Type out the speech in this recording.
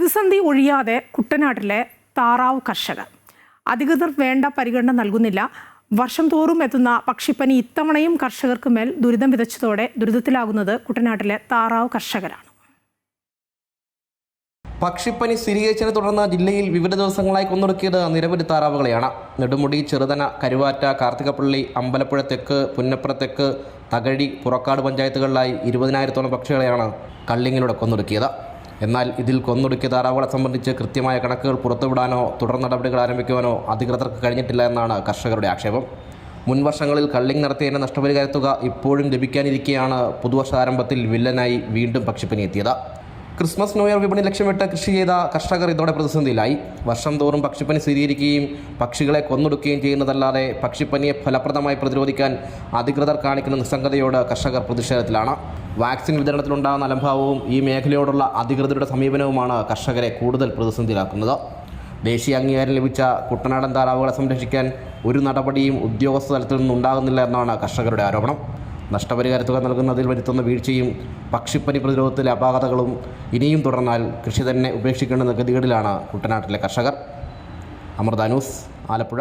പ്രതിസന്ധി ഒഴിയാതെ കുട്ടനാട്ടിലെ താറാവ് കർഷകർ. അധികൃതർ വേണ്ട പരിഗണന നൽകുന്നില്ല. വർഷം തോറും എത്തുന്ന പക്ഷിപ്പനി ഇത്തവണയും കർഷകർക്ക് മേൽ ദുരിതം വിതച്ചതോടെ ദുരിതത്തിലാകുന്നത് കുട്ടനാട്ടിലെ താറാവ് കർഷകരാണ്. പക്ഷിപ്പനി സ്ഥിരീകരിച്ചതിനെ തുടർന്ന് ജില്ലയിൽ വിവിധ ദിവസങ്ങളായി കൊന്നൊടുക്കിയത് നിരവധി താറാവുകളെയാണ്. നെടുമുടി, ചെറുതന, കരുവാറ്റ, കാർത്തികപ്പള്ളി, അമ്പലപ്പുഴ തെക്ക്, പുന്നപ്ര തെക്ക്, തകഴി, പുറക്കാട് പഞ്ചായത്തുകളിലായി 20,000-ഓളം പക്ഷികളെയാണ് കള്ളിങ്ങിലൂടെ കൊന്നൊടുക്കിയത്. എന്നാൽ ഇതിൽ കൊന്നൊടുക്കിയ താറാവുകളെ സംബന്ധിച്ച് കൃത്യമായ കണക്കുകൾ പുറത്തുവിടാനോ തുടർ നടപടികൾ ആരംഭിക്കുവാനോ അധികൃതർക്ക് കഴിഞ്ഞിട്ടില്ല എന്നാണ് കർഷകരുടെ ആക്ഷേപം. മുൻവർഷങ്ങളിൽ കള്ളിങ് നടത്തിയതിൻ്റെ നഷ്ടപരിഹാര തുക ഇപ്പോഴും ലഭിക്കാനിരിക്കെയാണ് പുതുവർഷാരംഭത്തിൽ വില്ലനായി വീണ്ടും പക്ഷിപ്പനി എത്തിയത്. ക്രിസ്മസ് ന്യൂ ഇയർ വിപണി ലക്ഷ്യമിട്ട് കൃഷി ചെയ്ത കർഷകർ ഇതോടെ പ്രതിസന്ധിയിലായി. വർഷം തോറും പക്ഷിപ്പനി സ്ഥിരീകരിക്കുകയും പക്ഷികളെ കൊന്നൊടുക്കുകയും ചെയ്യുന്നതല്ലാതെ പക്ഷിപ്പനിയെ ഫലപ്രദമായി പ്രതിരോധിക്കാൻ അധികൃതർ കാണിക്കുന്ന നിസ്സംഗതയോട് കർഷകർ പ്രതിഷേധത്തിലാണ്. വാക്സിൻ വിതരണത്തിലുണ്ടാകുന്ന അലംഭാവവും ഈ മേഖലയോടുള്ള അധികൃതരുടെ സമീപനവുമാണ് കർഷകരെ കൂടുതൽ പ്രതിസന്ധിയിലാക്കുന്നത്. ദേശീയ അംഗീകാരം ലഭിച്ച കുട്ടനാടൻ താറാവുകളെ സംരക്ഷിക്കാൻ ഒരു നടപടിയും ഉദ്യോഗസ്ഥ തലത്തിൽ നിന്നുണ്ടാകുന്നില്ല എന്നാണ് കർഷകരുടെ ആരോപണം. നഷ്ടപരിഹാര തുക നൽകുന്നതിൽ വരുത്തുന്ന വീഴ്ചയും പക്ഷിപ്പനി പ്രതിരോധത്തിലെ അപാകതകളും ഇനിയും തുടർന്നാൽ കൃഷി തന്നെ ഉപേക്ഷിക്കേണ്ടുന്ന ഗതികേടിലാണ് കുട്ടനാട്ടിലെ കർഷകർ. അമൃത ന്യൂസ്, ആലപ്പുഴ.